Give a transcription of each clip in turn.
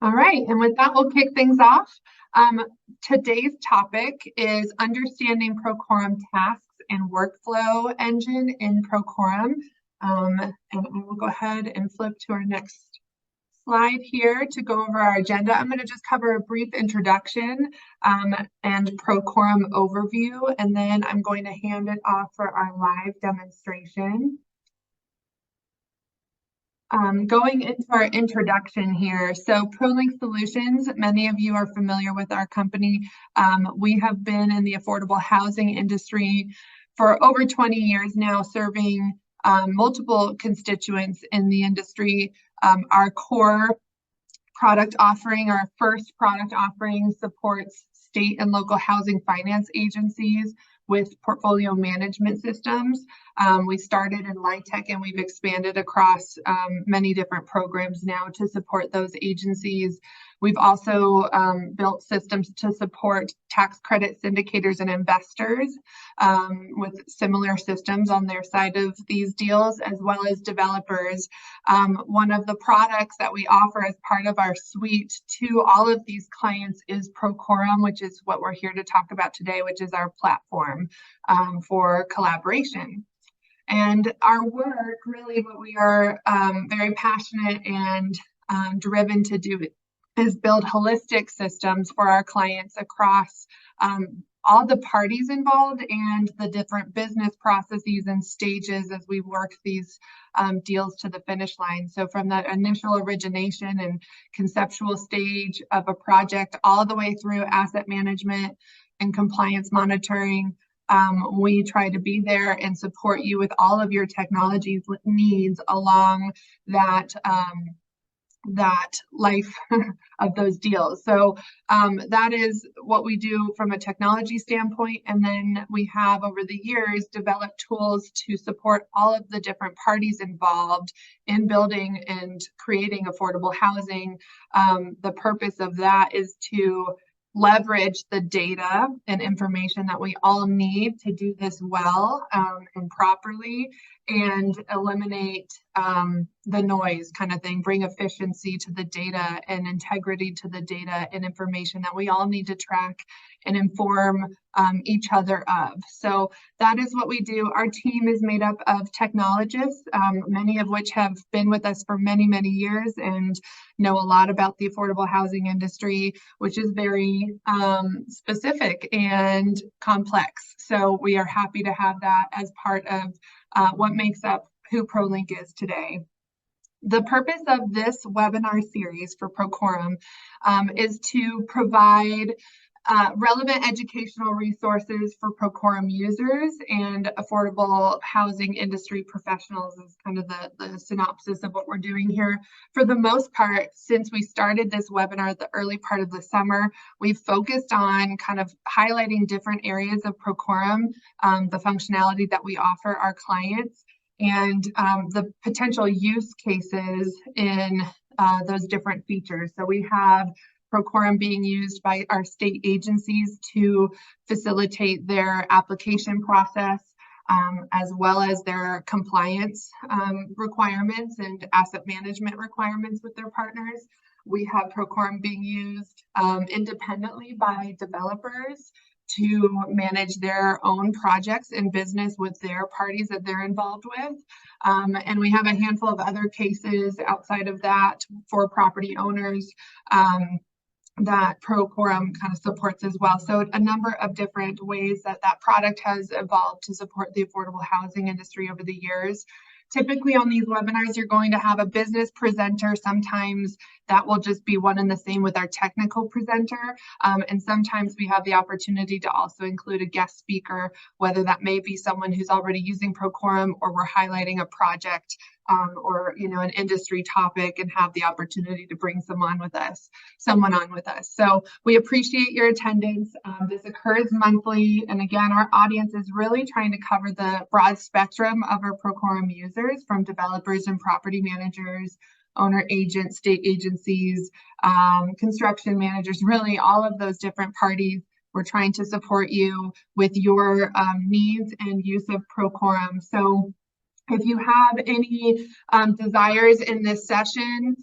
All right, and with that, we'll kick things off. Today's topic is understanding Procorem tasks and workflow engine in Procorem. And I will go ahead and flip to our next slide here to go over our agenda. I'm going to just cover a brief introduction and Procorem overview, and then I'm going to hand it off for our live demonstration. Going into our introduction here, so ProLink Solutions, many of you are familiar with our company. We have been in the affordable housing industry for over 20 years now, serving multiple constituents in the industry. Our core product offering, our first product offering, supports state and local housing finance agencies with portfolio management systems. We started in LIHTC and we've expanded across many different programs now to support those agencies. We've also built systems to support tax credit syndicators and investors with similar systems on their side of these deals, as well as developers. One of the products that we offer as part of our suite to all of these clients is Procorem, which is what we're here to talk about today, which is our platform for collaboration. And our work, really what we are very passionate and driven to do is build holistic systems for our clients across all the parties involved and the different business processes and stages as we work these deals to the finish line. So from that initial origination and conceptual stage of a project all the way through asset management and compliance monitoring, we try to be there and support you with all of your technology needs along that life of those deals. So that is what we do from a technology standpoint. And then we have over the years developed tools to support all of the different parties involved in building and creating affordable housing. The purpose of that is to leverage the data and information that we all need to do this well and properly, and eliminate the noise kind of thing, bring efficiency to the data and integrity to the data and information that we all need to track and inform each other of. So that is what we do. Our team is made up of technologists, many of which have been with us for many, many years and know a lot about the affordable housing industry, which is very specific and complex. So we are happy to have that as part of what makes up who ProLink is today. The purpose of this webinar series for Procorem is to provide relevant educational resources for Procorem users and affordable housing industry professionals is kind of the synopsis of what we're doing here. For the most part, since we started this webinar at the early part of the summer, we've focused on kind of highlighting different areas of Procorem, the functionality that we offer our clients, and the potential use cases in those different features. So we have Procorem being used by our state agencies to facilitate their application process, as well as their compliance requirements and asset management requirements with their partners. We have Procorem being used independently by developers to manage their own projects and business with their parties that they're involved with. And we have a handful of other cases outside of that for property owners that Procorem kind of supports as well. So a number of different ways that that product has evolved to support the affordable housing industry over the years. Typically on these webinars, you're going to have a business presenter. Sometimes that will just be one and the same with our technical presenter. And sometimes we have the opportunity to also include a guest speaker, whether that may be someone who's already using Procorem or we're highlighting a project or an industry topic and have the opportunity to bring someone on with us. So we appreciate your attendance. This occurs monthly. And again, our audience is really trying to cover the broad spectrum of our Procorem users, from developers and property managers, owner agents, state agencies, construction managers, really all of those different parties. We're trying to support you with your needs and use of Procorem. So if you have any desires in this session,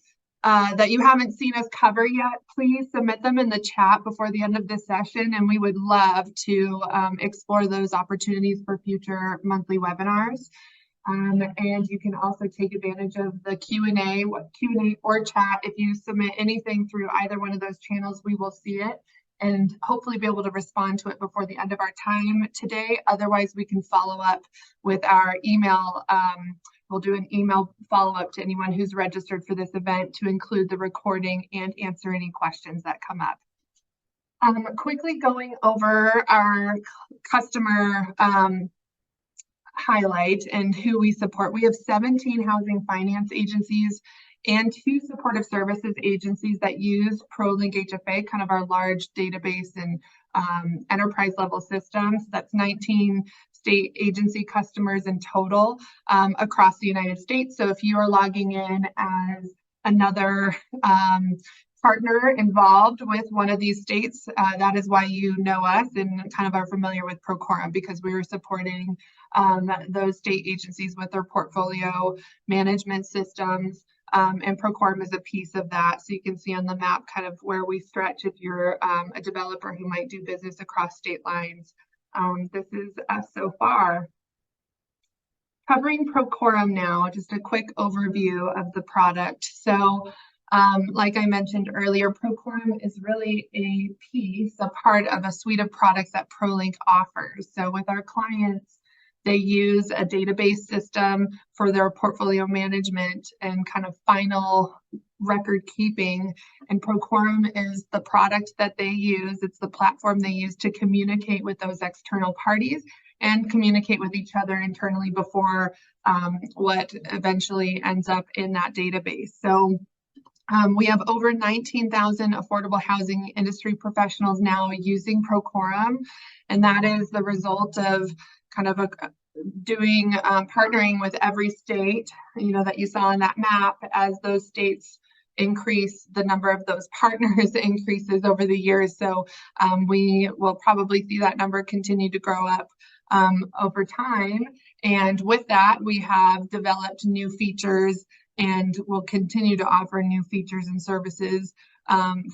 that you haven't seen us cover yet, please submit them in the chat before the end of this session, and we would love to explore those opportunities for future monthly webinars. And you can also take advantage of the Q&A or chat. If you submit anything through either one of those channels, we will see it and hopefully be able to respond to it before the end of our time today. Otherwise, we can follow up with our email. We'll do an email follow-up to anyone who's registered for this event to include the recording and answer any questions that come up. Quickly going over our customer highlight and who we support. We have 17 housing finance agencies and 2 supportive services agencies that use ProLink HFA, kind of our large database and enterprise level systems. That's 19 state agency customers in total across the United States. So if you are logging in as another partner involved with one of these states, that is why you know us and kind of are familiar with Procorem, because we were supporting those state agencies with their portfolio management systems. And Procorem is a piece of that. So you can see on the map kind of where we stretch if you're a developer who might do business across state lines. This is us so far. Covering Procorem now, just a quick overview of the product. So like I mentioned earlier, Procorem is really a part of a suite of products that ProLink offers. So with our clients, they use a database system for their portfolio management and kind of final record keeping. And Procorem is the product that they use. It's the platform they use to communicate with those external parties and communicate with each other internally before what eventually ends up in that database. So we have over 19,000 affordable housing industry professionals now using Procorem, and that is the result of kind of partnering with every state, that you saw on that map. As those states increase, the number of those partners increases over the years. So we will probably see that number continue to grow up over time. And with that, we have developed new features and will continue to offer new features and services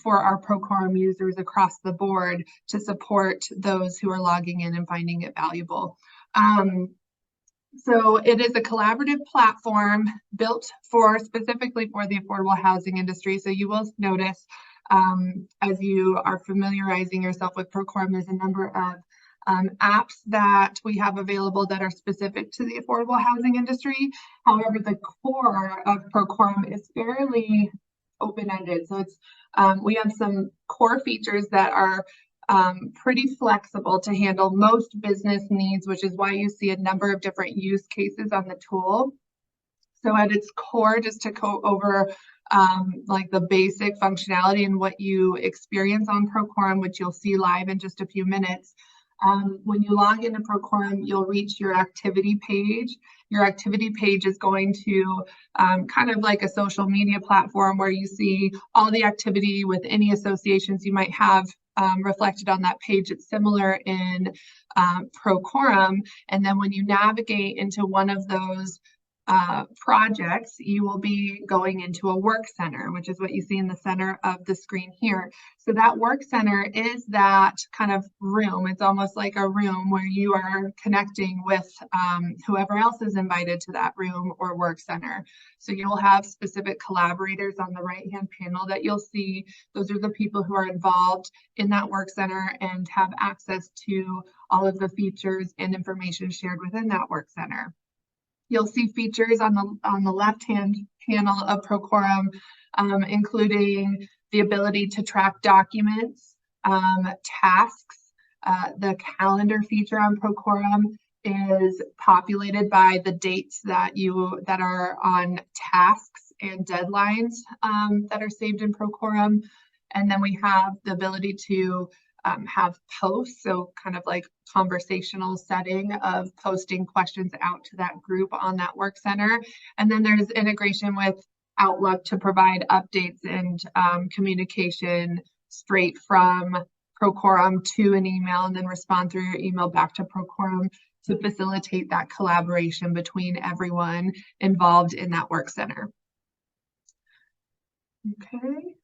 for our Procorem users across the board to support those who are logging in and finding it valuable. So it is a collaborative platform built specifically for the affordable housing industry. So you will notice as you are familiarizing yourself with Procorem, there's a number of apps that we have available that are specific to the affordable housing industry. However, the core of Procorem is fairly open-ended. So it's we have some core features that are pretty flexible to handle most business needs, which is why you see a number of different use cases on the tool. So at its core, just to go over like the basic functionality and what you experience on Procorem, which you'll see live in just a few minutes. When you log into Procorem, you'll reach your activity page. Your activity page is going to kind of like a social media platform where you see all the activity with any associations you might have reflected on that page. It's similar in Procorem. And then when you navigate into one of those projects, you will be going into a work center, which is what you see in the center of the screen here. So that work center is that kind of room. It's almost like a room where you are connecting with whoever else is invited to that room or work center. So you'll have specific collaborators on the right-hand panel that you'll see. Those are the people who are involved in that work center and have access to all of the features and information shared within that work center. You'll see features on the left-hand panel of Procorem, including the ability to track documents, tasks. The calendar feature on Procorem is populated by the dates that are on tasks and deadlines that are saved in Procorem. And then we have the ability to have posts, so kind of like conversational setting of posting questions out to that group on that work center. And then there's integration with Outlook to provide updates and communication straight from Procorem to an email, and then respond through your email back to Procorem to facilitate that collaboration between everyone involved in that work center. Okay.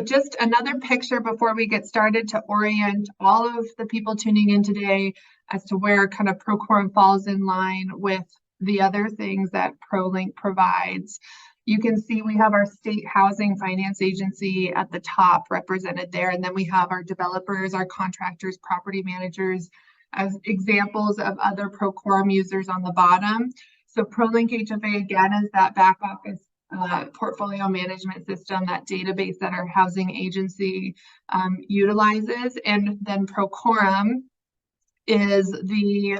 Just another picture before we get started to orient all of the people tuning in today as to where kind of Procorem falls in line with the other things that ProLink provides. You can see we have our state housing finance agency at the top represented there, and then we have our developers, our contractors, property managers as examples of other Procorem users on the bottom. So ProLink HFA again is that back office portfolio management system, that database that our housing agency utilizes. And then Procorem is the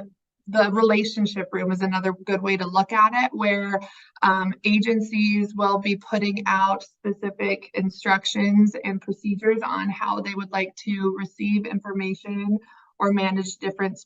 relationship room is another good way to look at it, where agencies will be putting out specific instructions and procedures on how they would like to receive information or manage different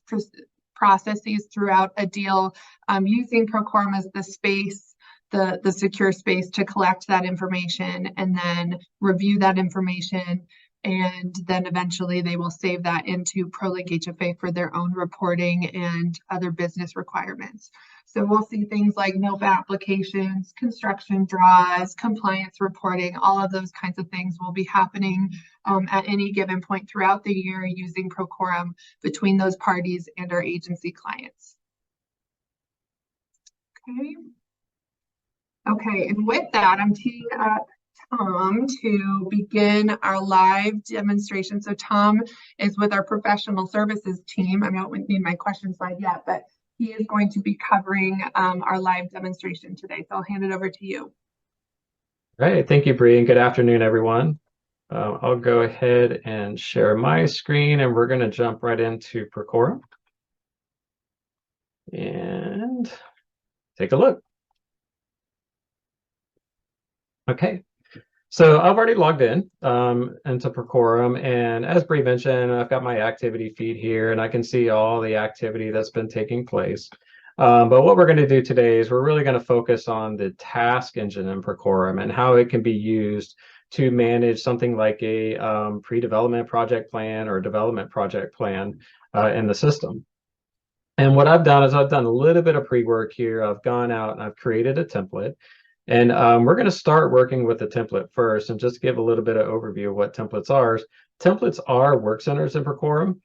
processes throughout a deal, using Procorem as the space, the secure space to collect that information and then review that information. And then eventually they will save that into ProLink HFA for their own reporting and other business requirements. So we'll see things like NOPA applications, construction draws, compliance reporting, all of those kinds of things will be happening at any given point throughout the year using Procorem between those parties and our agency clients. Okay. Okay, and with that, I'm teeing up Tom to begin our live demonstration. So Tom is with our professional services team. I don't need my question slide yet, but he is going to be covering our live demonstration today. So I'll hand it over to you. All right, thank you, Bree, and good afternoon, everyone. I'll go ahead and share my screen, and we're going to jump right into Procorem and take a look. Okay, so I've already logged in into Procorem, and as Bree mentioned, I've got my activity feed here, and I can see all the activity that's been taking place. But what we're going to do today is we're really going to focus on the task engine in Procorem and how it can be used to manage something like a pre-development project plan or development project plan in the system. And what I've done is I've done a little bit of pre-work here. I've gone out and I've created a template. And we're going to start working with the template first and just give a little bit of overview of what templates are. Templates are work centers in Procorem.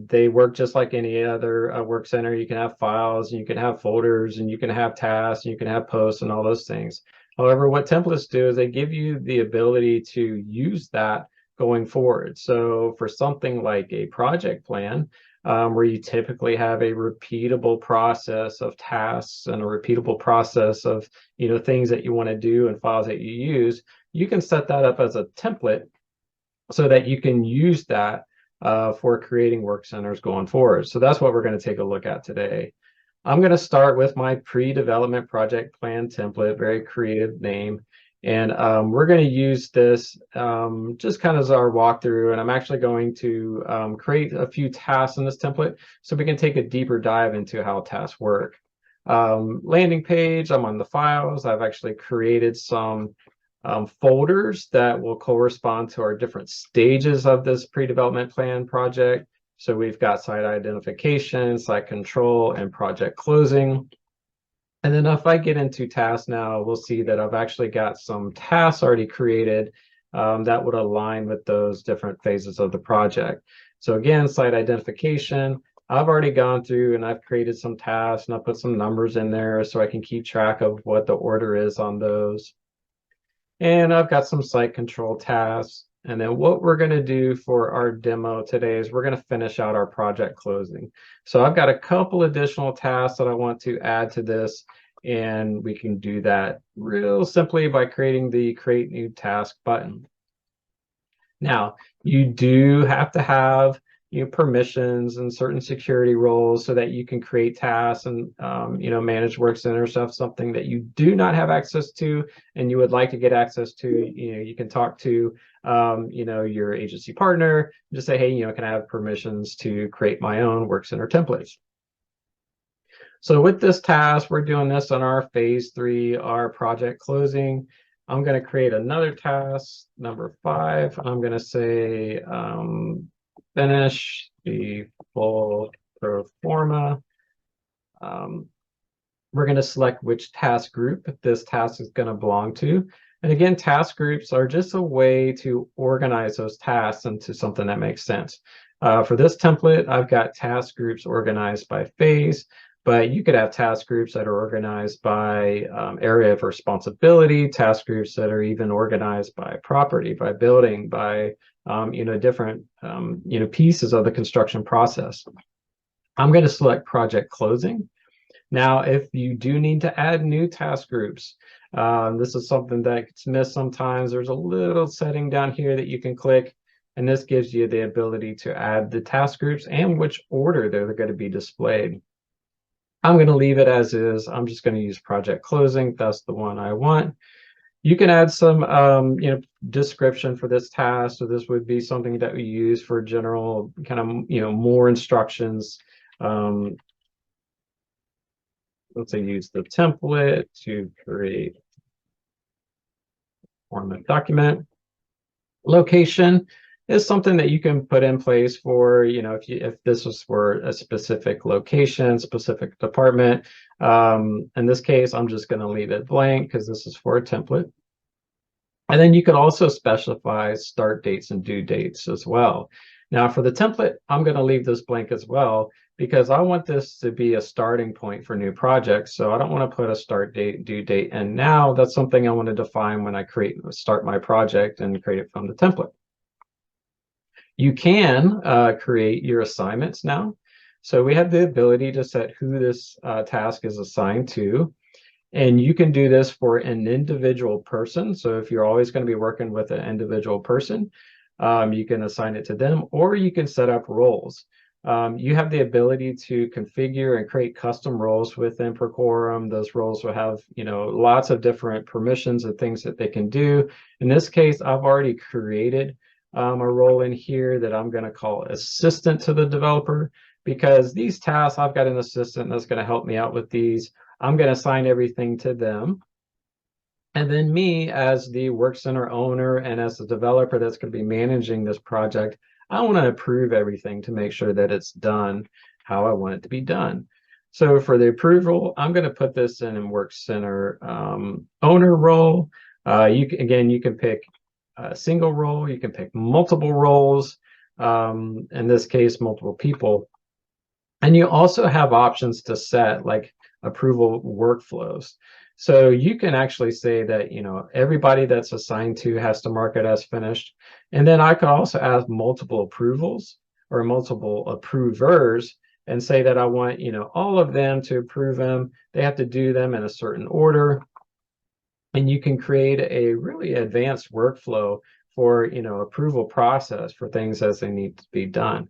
They work just like any other work center. You can have files, and you can have folders, and you can have tasks, and you can have posts and all those things. However, what templates do is they give you the ability to use that going forward. So for something like a project plan, where you typically have a repeatable process of tasks and a repeatable process of things that you want to do and files that you use, you can set that up as a template so that you can use that for creating work centers going forward. So that's what we're going to take a look at today. I'm going to start with my pre-development project plan template, very creative name. And we're going to use this just kind of as our walkthrough. And I'm actually going to create a few tasks in this template so we can take a deeper dive into how tasks work. Landing page, I'm on the files. I've actually created some folders that will correspond to our different stages of this pre-development plan project. So we've got site identification, site control, and project closing. And then if I get into tasks now, we'll see that I've actually got some tasks already created that would align with those different phases of the project. So again, site identification, I've already gone through and I've created some tasks and I've put some numbers in there so I can keep track of what the order is on those. And I've got some site control tasks. And then what we're going to do for our demo today is we're going to finish out our project closing. So I've got a couple additional tasks that I want to add to this, and we can do that real simply by creating the Create New Task button. Now, you do have to have permissions and certain security roles so that you can create tasks and manage work center stuff. Something that you do not have access to and you would like to get access to, you can talk to your agency partner, just say, hey, can I have permissions to create my own work center templates? So with this task, we're doing this on our phase 3, our project closing. I'm going to create another task, number 5. I'm going to say finish the full pro forma We're going to select which task group this task is going to belong to. And again, task groups are just a way to organize those tasks into something that makes sense. For this template, I've got task groups organized by phase, but you could have task groups that are organized by area of responsibility, task groups that are even organized by property, by building, by different pieces of the construction process. I'm going to select project closing. Now, if you do need to add new task groups, this is something that gets missed sometimes. There's a little setting down here that you can click, and this gives you the ability to add the task groups and which order they're going to be displayed. I'm going to leave it as is. I'm just going to use project closing. That's the one I want. You can add some description for this task. So this would be something that we use for general kind of more instructions. Let's say use the template to create format document. Location is something that you can put in place for, if this was for a specific location, specific department. In this case, I'm just going to leave it blank because this is for a template. And then you could also specify start dates and due dates as well. Now for the template, I'm going to leave this blank as well, because I want this to be a starting point for new projects. So I don't want to put a start date, due date, and now. That's something I want to define when I start my project and create it from the template. You can create your assignments now. So we have the ability to set who this task is assigned to. And you can do this for an individual person. So if you're always going to be working with an individual person, you can assign it to them, or you can set up roles. You have the ability to configure and create custom roles within Procorem. Those roles will have, lots of different permissions and things that they can do. In this case, I've already created a role in here that I'm going to call assistant to the developer, because these tasks, I've got an assistant that's going to help me out with these. I'm going to assign everything to them. And then me as the work center owner and as the developer that's going to be managing this project, I want to approve everything to make sure that it's done how I want it to be done. So for the approval, I'm going to put this in work center owner role. You can pick a single role. You can pick multiple roles. In this case, multiple people. And you also have options to set like approval workflows. So you can actually say that, everybody that's assigned to has to mark it as finished. And then I could also add multiple approvals or multiple approvers and say that I want, all of them to approve them. They have to do them in a certain order. And you can create a really advanced workflow for approval process for things as they need to be done.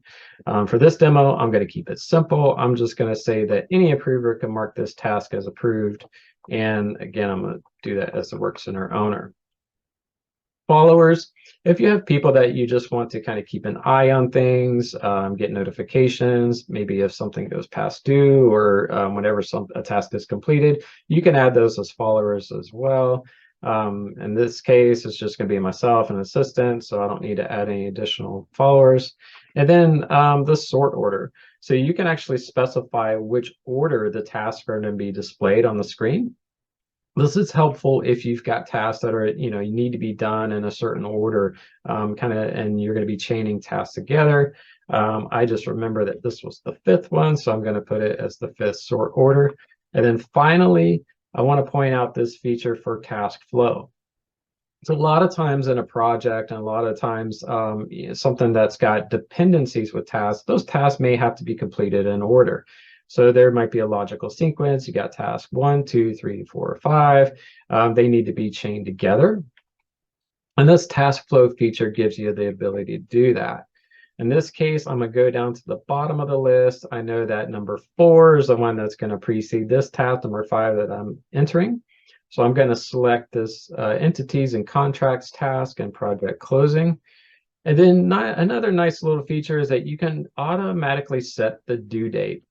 For this demo, I'm going to keep it simple. I'm just going to say that any approver can mark this task as approved. And again, I'm going to do that as the work center owner. Followers, if you have people that you just want to kind of keep an eye on things, get notifications, maybe if something goes past due or whenever a task is completed, you can add those as followers as well. In this case, it's just going to be myself and assistant, so I don't need to add any additional followers. And then the sort order. So you can actually specify which order the tasks are going to be displayed on the screen. This is helpful if you've got tasks that are, you need to be done in a certain order, and you're going to be chaining tasks together. I just remember that this was the 5th one, so I'm going to put it as the 5th sort order. And then finally, I want to point out this feature for task flow. So a lot of times in a project, and a lot of times something that's got dependencies with tasks, those tasks may have to be completed in order. So there might be a logical sequence. You got task 1, 2, 3, 4, 5. They need to be chained together. And this task flow feature gives you the ability to do that. In this case, I'm going to go down to the bottom of the list. I know that number 4 is the one that's going to precede this task, number 5 that I'm entering. So I'm going to select this entities and contracts task and project closing. And then another nice little feature is that you can automatically set the due date.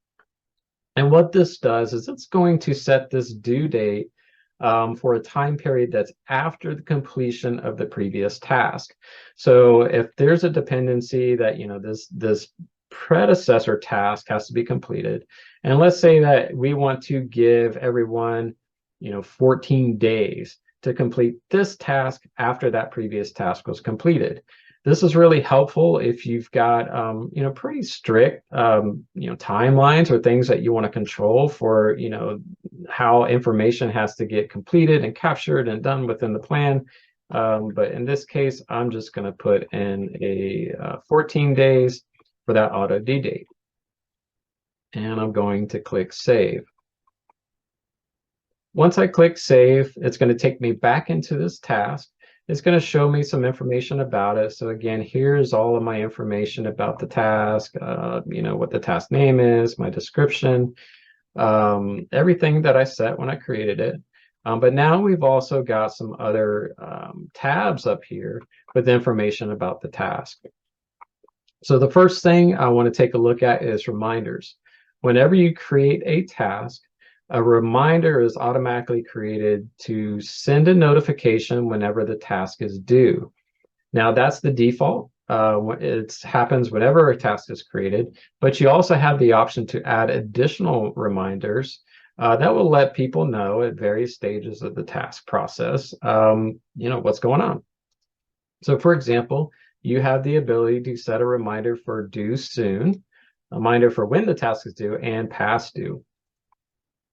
And what this does is it's going to set this due date for a time period that's after the completion of the previous task. So if there's a dependency that this predecessor task has to be completed. And let's say that we want to give everyone, 14 days to complete this task after that previous task was completed. This is really helpful if you've got, pretty strict, timelines or things that you want to control for, how information has to get completed and captured and done within the plan. But in this case, I'm just going to put in a 14 days for that auto due date. And I'm going to click save. Once I click save, it's going to take me back into this task. It's going to show me some information about it. So again, here's all of my information about the task, what the task name is, my description, everything that I set when I created it. But now we've also got some other tabs up here with information about the task. So the first thing I want to take a look at is reminders. Whenever you create a task, a reminder is automatically created to send a notification whenever the task is due. Now that's the default. It happens whenever a task is created, but you also have the option to add additional reminders that will let people know at various stages of the task process, what's going on. So for example, you have the ability to set a reminder for due soon, a reminder for when the task is due, and past due.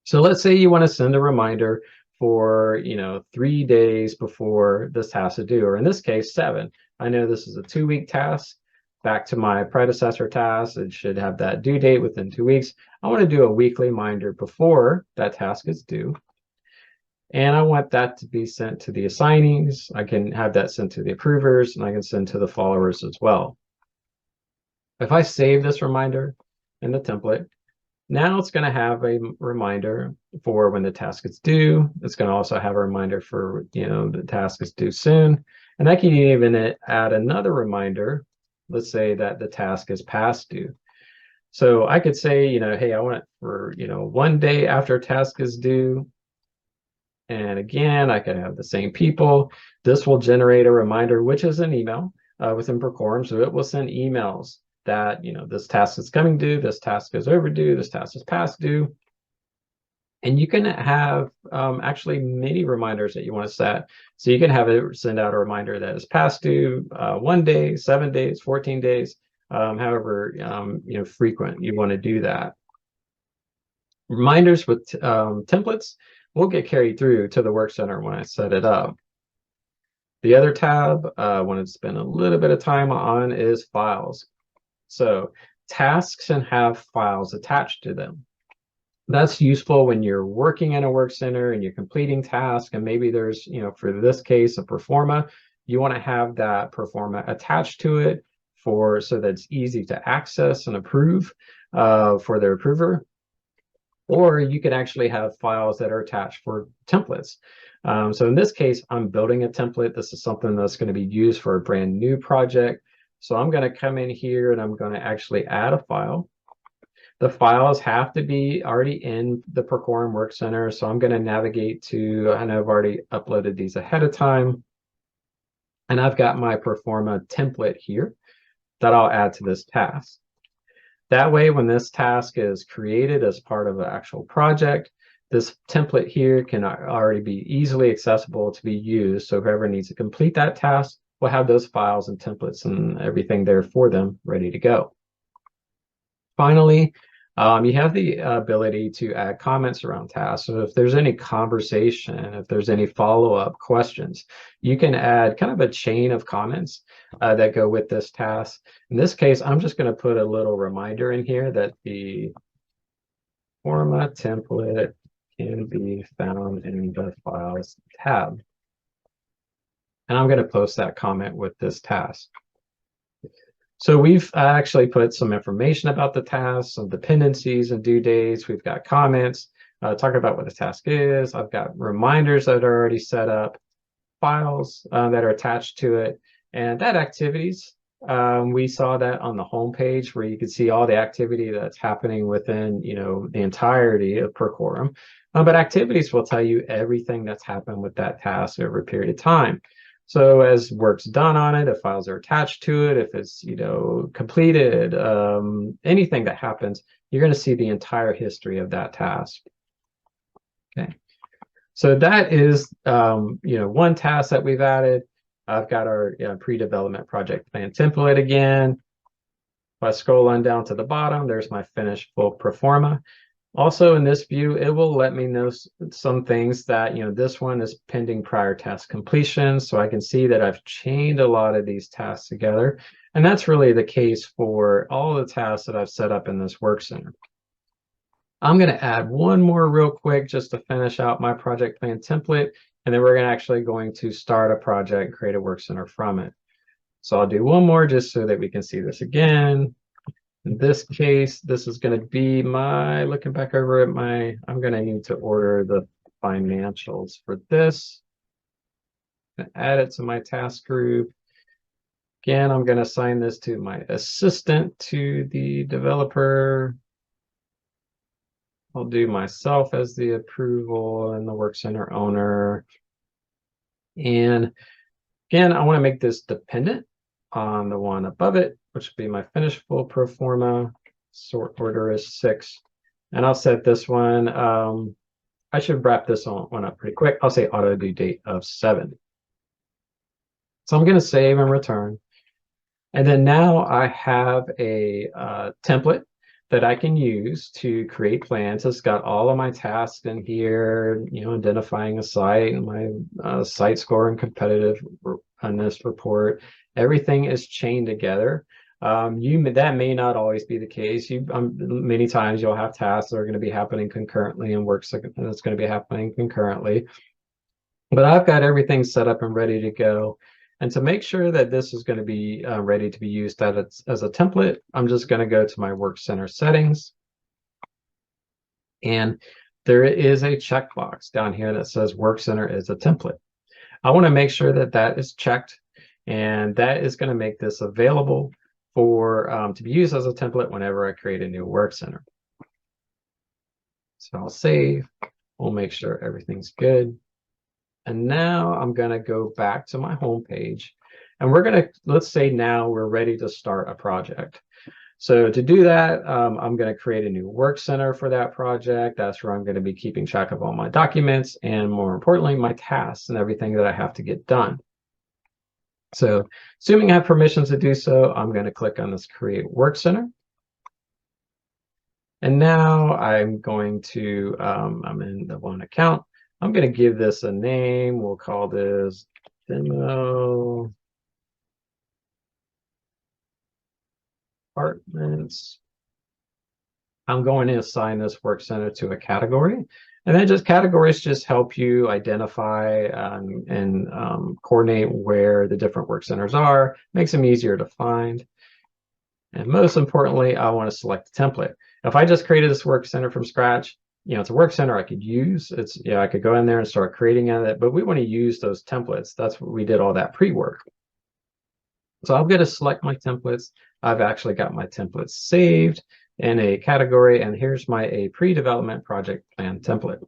So let's say you want to send a reminder for, 3 days before this task is due, or in this case, 7. I know this is a 2-week task. Back to my predecessor task, it should have that due date within 2 weeks. I want to do a weekly reminder before that task is due. And I want that to be sent to the assignees. I can have that sent to the approvers, and I can send to the followers as well. If I save this reminder in the template, now it's going to have a reminder for when the task is due. It's going to also have a reminder for, the task is due soon. And I can even add another reminder. Let's say that the task is past due. So I could say, hey, I want it for, 1 day after a task is due. And again, I could have the same people. This will generate a reminder, which is an email within Procorem. So it will send emails that, this task is coming due, this task is overdue, this task is past due. And you can have actually many reminders that you want to set. So you can have it send out a reminder that is past due 1 day, 7 days, 14 days, however frequent you want to do that. Reminders with templates will get carried through to the Work Center when I set it up. The other tab I want to spend a little bit of time on is files. So tasks can have files attached to them. That's useful when you're working in a work center and you're completing tasks, and maybe there's, for this case, a performa. You want to have that performa attached to it so that it's easy to access and approve for the approver. Or you can actually have files that are attached for templates. So in this case, I'm building a template. This is something that's going to be used for a brand new project. So I'm going to come in here and I'm going to actually add a file. The files have to be already in the Procorem Work Center. So I'm going to navigate to, and I've already uploaded these ahead of time. And I've got my Performa template here that I'll add to this task. That way, when this task is created as part of an actual project, this template here can already be easily accessible to be used. So whoever needs to complete that task will have those files and templates and everything there for them ready to go. Finally, you have the ability to add comments around tasks. So if there's any conversation, if there's any follow-up questions, you can add kind of a chain of comments that go with this task. In this case, I'm just going to put a little reminder in here that the Forma template can be found in the Files tab. And I'm going to post that comment with this task. So we've actually put some information about the task, some dependencies and due dates. We've got comments talking about what the task is. I've got reminders that are already set up, files that are attached to it, and that activities. We saw that on the home page where you can see all the activity that's happening within, the entirety of Procorem. But activities will tell you everything that's happened with that task over a period of time. So as work's done on it, if files are attached to it, if it's, completed, anything that happens, you're going to see the entire history of that task. Okay. So that is, one task that we've added. I've got our pre-development project plan template again. If I scroll on down to the bottom, there's my finished full proforma. Also in this view, it will let me know some things that, this one is pending prior task completion. So I can see that I've chained a lot of these tasks together. And that's really the case for all the tasks that I've set up in this work center. I'm going to add one more real quick just to finish out my project plan template. And then we're actually going to start a project, create a work center from it. So I'll do one more just so that we can see this again. In this case, this is going to be my, looking back over at my, I'm going to need to order the financials for this. Add it to my task group. Again, I'm going to assign this to my assistant to the developer. I'll do myself as the approval and the work center owner. And again, I want to make this dependent on the one above it, which would be my finished full proforma. Sort order is 6. And I'll set this one, I should wrap this one up pretty quick. I'll say auto due date of 7. So I'm going to save and return. And then now I have a template that I can use to create plans. It's got all of my tasks in here, identifying a site, my site score and competitiveness report. Everything is chained together. That may not always be the case. Many times you'll have tasks that are going to be happening concurrently and work that's going to be happening concurrently. But I've got everything set up and ready to go. And to make sure that this is going to be ready to be used as a template, I'm just going to go to my Work Center settings. And there is a checkbox down here that says Work Center is a template. I want to make sure that that is checked. And that is going to make this available for to be used as a template whenever I create a new Work Center. So I'll save. We'll make sure everything's good. And now I'm going to go back to my home page, and let's say now we're ready to start a project. So to do that, I'm going to create a new work center for that project. That's where I'm going to be keeping track of all my documents and, more importantly, my tasks and everything that I have to get done. So assuming I have permissions to do so, I'm going to click on this Create Work Center. And now I'm going to, I'm in the one account. I'm going to give this a name. We'll call this Demo Apartments. I'm going to assign this work center to a category. And then categories just help you identify and coordinate where the different work centers are, makes them easier to find. And most importantly, I want to select the template. If I just created this work center from scratch, it's a work center I could use. I could go in there and start creating it, but we want to use those templates. That's what we did all that pre-work. So I'm going to select my templates. I've actually got my templates saved in a category, and here's my pre-development project plan template.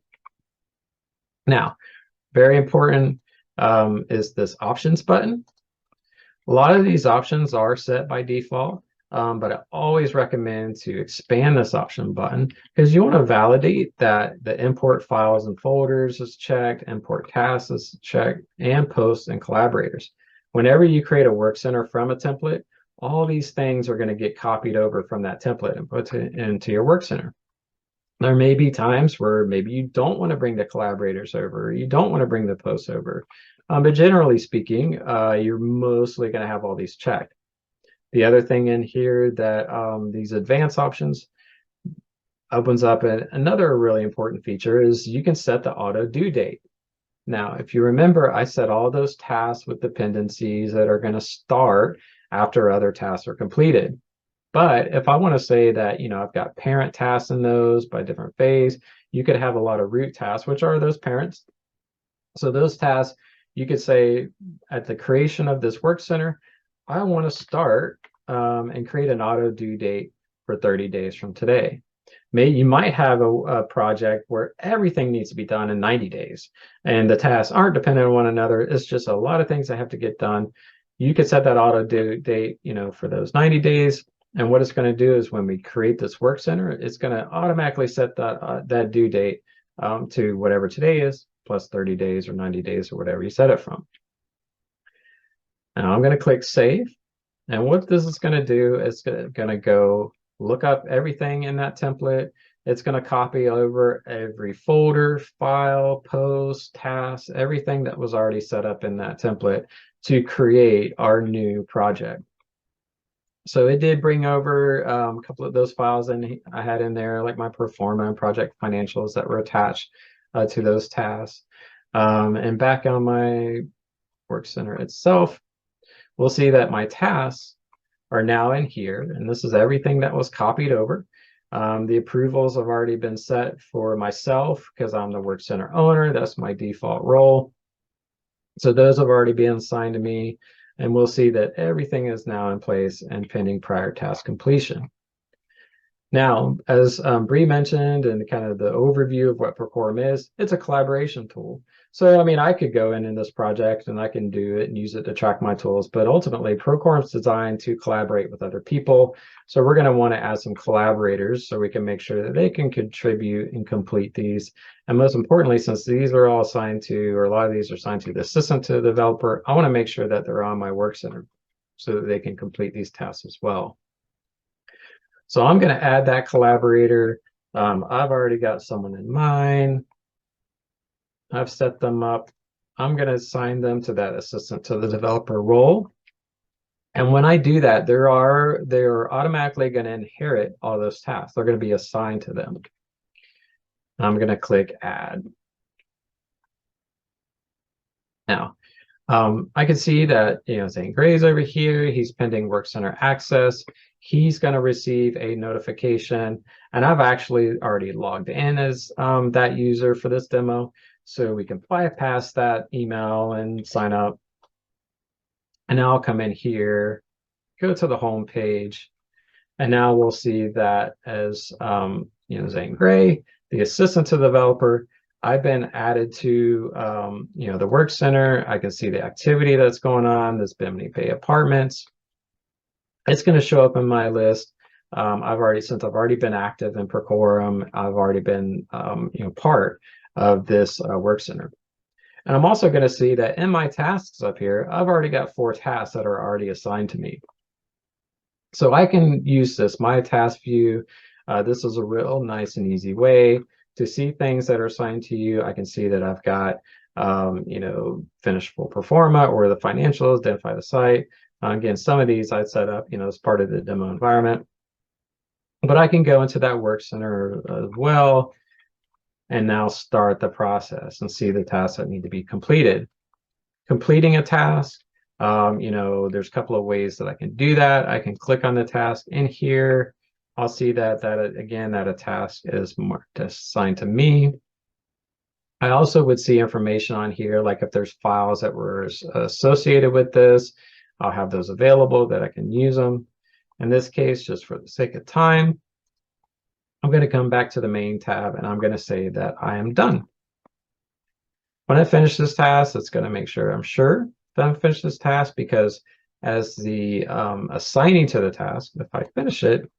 Now, very important is this options button. A lot of these options are set by default. But I always recommend to expand this option button because you want to validate that the import files and folders is checked, import tasks is checked, and posts and collaborators. Whenever you create a work center from a template, all these things are going to get copied over from that template and put into your work center. There may be times where maybe you don't want to bring the collaborators over, you don't want to bring the posts over. But generally speaking, you're mostly going to have all these checked. The other thing in here that these advanced options opens up another really important feature is you can set the auto due date. Now, if you remember, I set all those tasks with dependencies that are going to start after other tasks are completed. But if I want to say that, I've got parent tasks in those by different phase, you could have a lot of root tasks, which are those parents. So those tasks, you could say at the creation of this work center, I want to start and create an auto due date for 30 days from today. You might have a project where everything needs to be done in 90 days and the tasks aren't dependent on one another. It's just a lot of things that have to get done. You could set that auto due date, for those 90 days. And what it's going to do is when we create this work center, it's going to automatically set that due date to whatever today is, plus 30 days or 90 days or whatever you set it from. Now I'm going to click save. And what this is going to do is going to go look up everything in that template. It's going to copy over every folder, file, post, task, everything that was already set up in that template to create our new project. So it did bring over a couple of those files and I had in there, like my performa and project financials that were attached to those tasks. And back on my work center itself, we'll see that my tasks are now in here, and this is everything that was copied over. The approvals have already been set for myself because I'm the work center owner. That's my default role. So those have already been assigned to me, and we'll see that everything is now in place and pending prior task completion. Now, as Bree mentioned, and kind of the overview of what Procorem is, it's a collaboration tool. So, I mean, I could go in this project and I can do it and use it to track my tools, but ultimately Procorem's designed to collaborate with other people. So we're going to want to add some collaborators so we can make sure that they can contribute and complete these. And most importantly, since these are all assigned to, or a lot of these are assigned to the assistant to the developer, I want to make sure that they're on my work center so that they can complete these tasks as well. So I'm going to add that collaborator. I've already got someone in mind. I've set them up. I'm going to assign them to that assistant to the developer role. And when I do that, they're automatically going to inherit all those tasks. They're going to be assigned to them. I'm going to click add. Now, I can see that, Zane Gray's over here. He's pending work center access. He's going to receive a notification. And I've actually already logged in as that user for this demo. So we can bypass that email and sign up. And now I'll come in here, go to the home page. And now we'll see that as, Zane Gray, the assistant to the developer, I've been added to, the work center. I can see the activity that's going on. There's Bimini Bay Apartments. It's going to show up in my list. Since I've already been active in Procorem, I've already been, part of this work center. And I'm also going to see that in my tasks up here, I've already got 4 tasks that are already assigned to me. So I can use this, my task view. This is a real nice and easy way to see things that are assigned to you. I can see that I've got, finish full performa or the financials, identify the site. Again, some of these I'd set up, as part of the demo environment. But I can go into that work center as well and now start the process and see the tasks that need to be completed. Completing a task, there's a couple of ways that I can do that. I can click on the task in here. I'll see that a task is marked as assigned to me. I also would see information on here, like if there's files that were associated with this, I'll have those available that I can use them. In this case, just for the sake of time, I'm going to come back to the main tab and I'm going to say that I am done. When I finish this task, it's going to make sure I'm sure that I'm finished this task, because as the assigning to the task, if I finish it,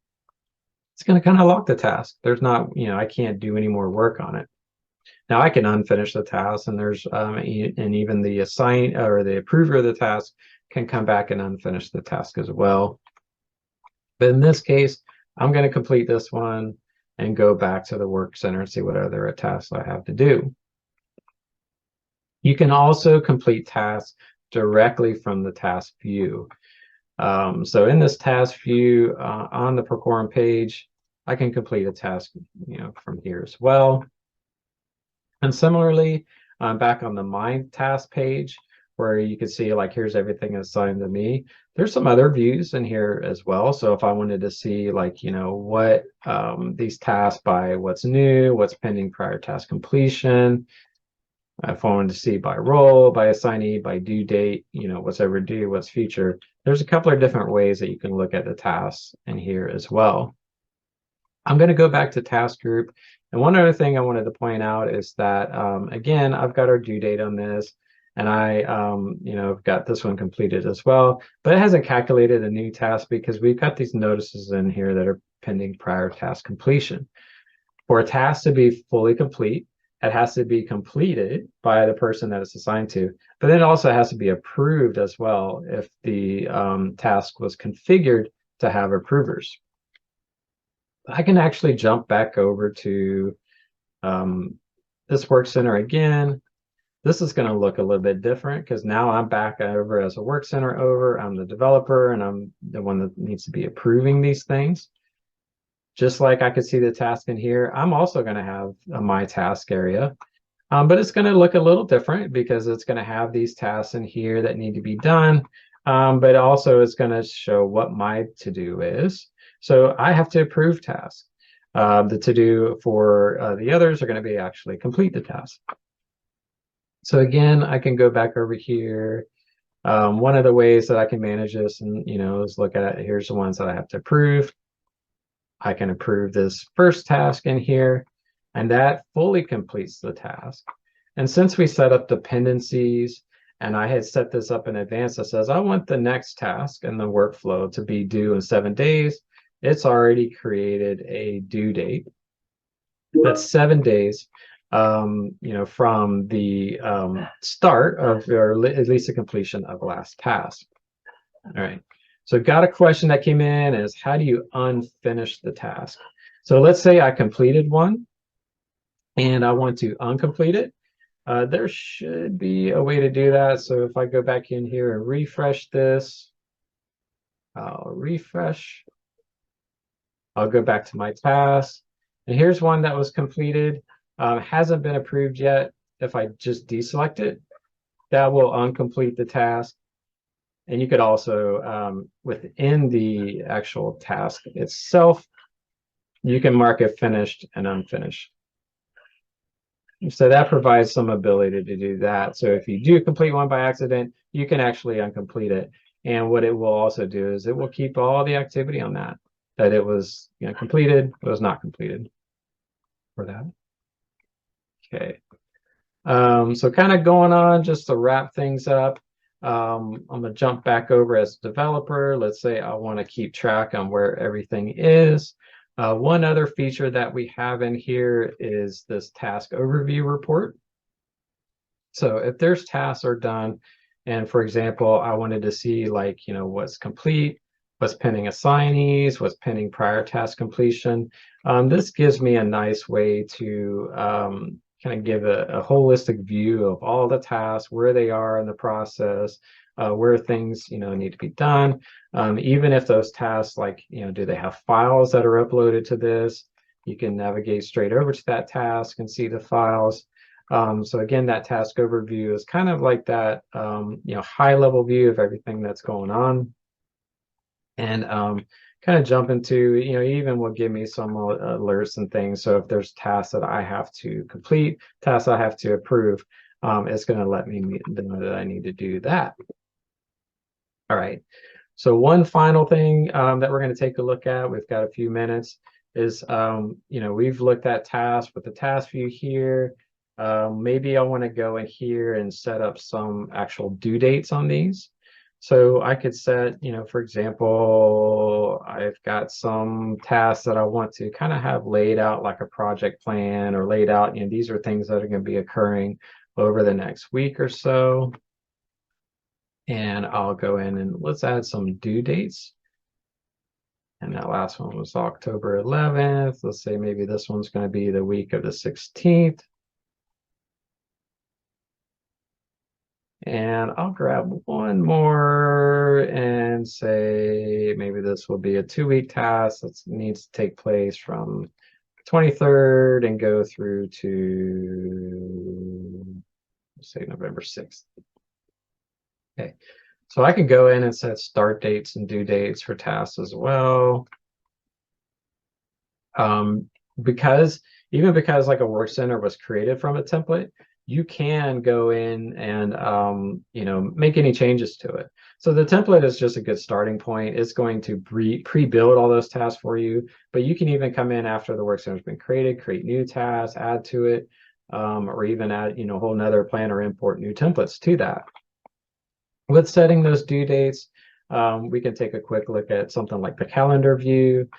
it's going to kind of lock the task. There's not, I can't do any more work on it. Now I can unfinish the task, and there's and even the assign or the approver of the task can come back and unfinish the task as well. But in this case, I'm going to complete this one and go back to the work center and see what other tasks I have to do. You can also complete tasks directly from the task view. So in this task view on the Procorem page, I can complete a task, from here as well. And similarly, back on the My Task page, where you can see, like, here's everything assigned to me. There's some other views in here as well. So if I wanted to see, like, what these tasks by what's new, what's pending prior task completion, if I wanted to see by role, by assignee, by due date, what's overdue, what's future, there's a couple of different ways that you can look at the tasks in here as well. I'm going to go back to task group. And one other thing I wanted to point out is that, again, I've got our due date on this, and I, have got this one completed as well, but it hasn't calculated a new task because we've got these notices in here that are pending prior task completion. For a task to be fully complete, it has to be completed by the person that it's assigned to, but then it also has to be approved as well if the task was configured to have approvers. I can actually jump back over to this work center again. This is going to look a little bit different because now I'm back over as a work center over. I'm the developer and I'm the one that needs to be approving these things. Just like I could see the task in here, I'm also going to have a my task area, but it's going to look a little different because it's going to have these tasks in here that need to be done, but also it's going to show what my to-do is. So I have to approve tasks. The to-do for the others are going to be actually complete the task. So again, I can go back over here. One of the ways that I can manage this and, is look at, here's the ones that I have to approve. I can approve this first task in here, and that fully completes the task. And since we set up dependencies, and I had set this up in advance that says I want the next task in the workflow to be due in 7 days, it's already created a due date. That's 7 days, from the start of, or at least the completion of the last task. All right. So got a question that came in is how do you unfinish the task? So let's say I completed one and I want to uncomplete it. There should be a way to do that. So if I go back in here and refresh this, I'll refresh. I'll go back to my task. And here's one that was completed, hasn't been approved yet. If I just deselect it, that will uncomplete the task. And you could also, within the actual task itself, you can mark it finished and unfinished. So that provides some ability to do that. So if you do complete one by accident, you can actually uncomplete it. And what it will also do is it will keep all the activity on that it was completed, but was not completed for that. Okay. So kind of going on just to wrap things up. I'm going to jump back over as a developer. Let's say I want to keep track on where everything is. One other feature that we have in here is this task overview report. So if there's tasks are done, and for example, I wanted to see what's complete, what's pending assignees, what's pending prior task completion. This gives me a nice way to kind of give a holistic view of all the tasks, where they are in the process, where things need to be done. Even if those tasks, do they have files that are uploaded to this? You can navigate straight over to that task and see the files. So again, that task overview is kind of like that high level view of everything that's going on. And kind of jump into, even will give me some alerts and things. So if there's tasks that I have to complete, tasks I have to approve, it's going to let me know that I need to do that. All right. So one final thing that we're going to take a look at, we've got a few minutes, is, we've looked at tasks with the task view here. Maybe I want to go in here and set up some actual due dates on these. So I could set, for example, I've got some tasks that I want to kind of have laid out like a project plan, or laid out, these are things that are going to be occurring over the next week or so. And I'll go in and let's add some due dates. And that last one was October 11th. Let's say maybe this one's going to be the week of the 16th. And I'll grab one more and say maybe this will be a 2-week task that needs to take place from 23rd and go through to, say, November 6th. Okay, so I can go in and set start dates and due dates for tasks as well. Because like a work center was created from a template, you can go in and make any changes to it. So the template is just a good starting point. It's going to pre-build all those tasks for you, but you can even come in after the work center has been created, create new tasks, add to it, or even add a whole nother plan or import new templates to that. With setting those due dates, we can take a quick look at something like the calendar view.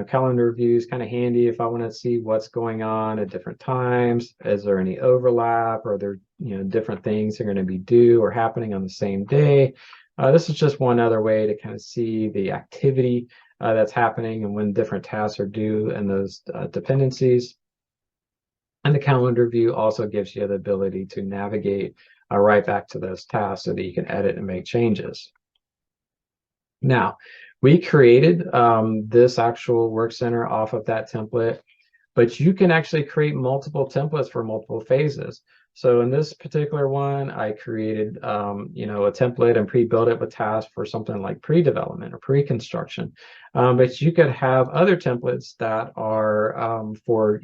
Calendar view is kind of handy if I want to see what's going on at different times. Is there any overlap? Or are there different things that are going to be due or happening on the same day? This is just one other way to kind of see the activity that's happening and when different tasks are due and those dependencies. And the calendar view also gives you the ability to navigate right back to those tasks so that you can edit and make changes. Now, we created this actual work center off of that template, but you can actually create multiple templates for multiple phases. So in this particular one, I created a template and pre-built it with tasks for something like pre-development or pre-construction. But you could have other templates that are for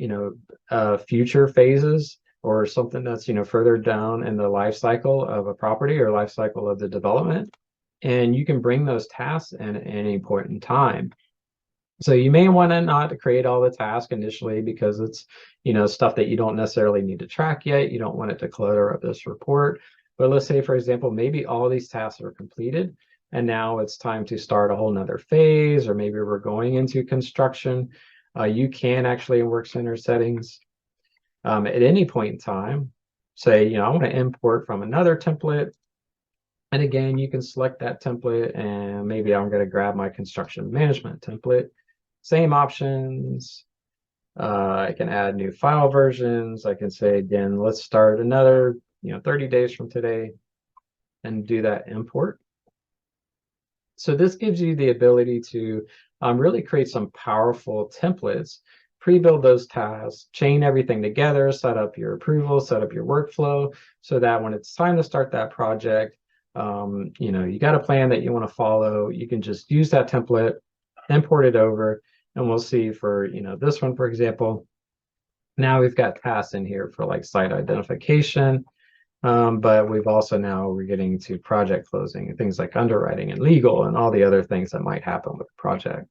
future phases or something that's further down in the life cycle of a property or life cycle of the development. And you can bring those tasks in at any point in time. So you may want to not create all the tasks initially because it's, stuff that you don't necessarily need to track yet. You don't want it to clutter up this report. But let's say, for example, maybe all these tasks are completed and now it's time to start a whole nother phase, or maybe we're going into construction. You can actually in Work Center settings at any point in time say, I want to import from another template. And again, you can select that template and maybe I'm going to grab my construction management template. Same options. I can add new file versions. I can say, again, let's start another 30 days from today and do that import. So this gives you the ability to really create some powerful templates, pre-build those tasks, chain everything together, set up your approval, set up your workflow so that when it's time to start that project, you got a plan that you want to follow. You can just use that template, import it over, and we'll see for this one, for example. Now we've got tasks in here for like site identification, but we're getting to project closing and things like underwriting and legal and all the other things that might happen with the project.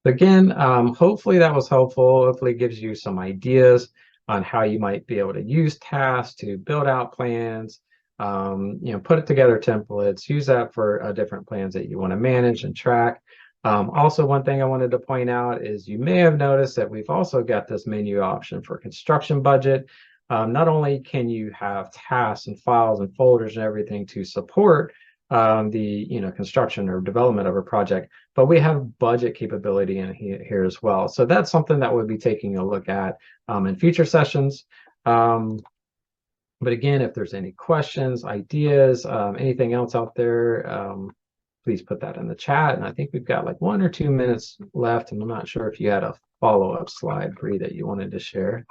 Again, hopefully that was helpful. Hopefully it gives you some ideas on how you might be able to use tasks to build out plans, put together templates, use that for different plans that you want to manage and track. Also, one thing I wanted to point out is you may have noticed that we've also got this menu option for construction budget. Not only can you have tasks and files and folders and everything to support the construction or development of a project, but we have budget capability in here as well. So that's something that we'll be taking a look at in future sessions. But again, if there's any questions, ideas, anything else out there, please put that in the chat. And I think we've got like 1 or 2 minutes left, and I'm not sure if you had a follow-up slide, Bree, that you wanted to share.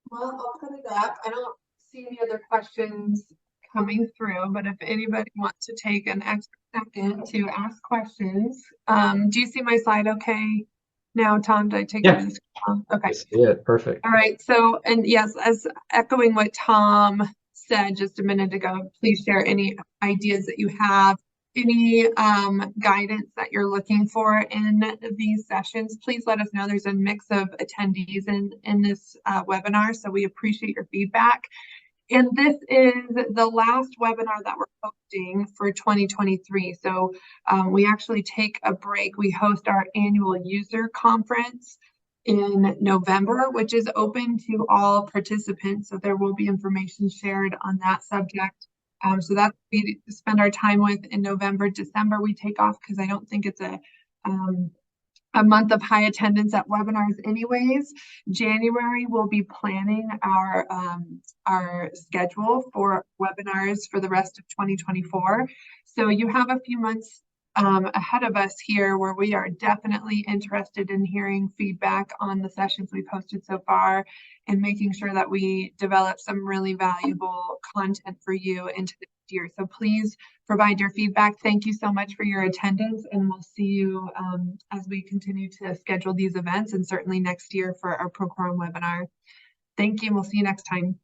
Well, I'll put it up. I don't see any other questions coming through, but if anybody wants to take an extra second to ask questions, do you see my slide okay now, Tom? Did I take Yeah. it? Okay. Yeah, perfect. All right. So, and yes, as echoing what Tom said just a minute ago, please share any ideas that you have, any guidance that you're looking for in these sessions. Please let us know. There's a mix of attendees in this webinar, so we appreciate your feedback. And this is the last webinar that we're hosting for 2023. So we actually take a break. We host our annual user conference in November, which is open to all participants. So there will be information shared on that subject. So that we spend our time with in November. December we take off because I don't think it's a month of high attendance at webinars anyways. January we'll be planning our schedule for webinars for the rest of 2024. So you have a few months ahead of us here where we are definitely interested in hearing feedback on the sessions we've hosted so far and making sure that we develop some really valuable content for you into the year. So please provide your feedback. Thank you so much for your attendance, and we'll see you as we continue to schedule these events, and certainly next year for our Procorem webinar. Thank you. We'll see you next time.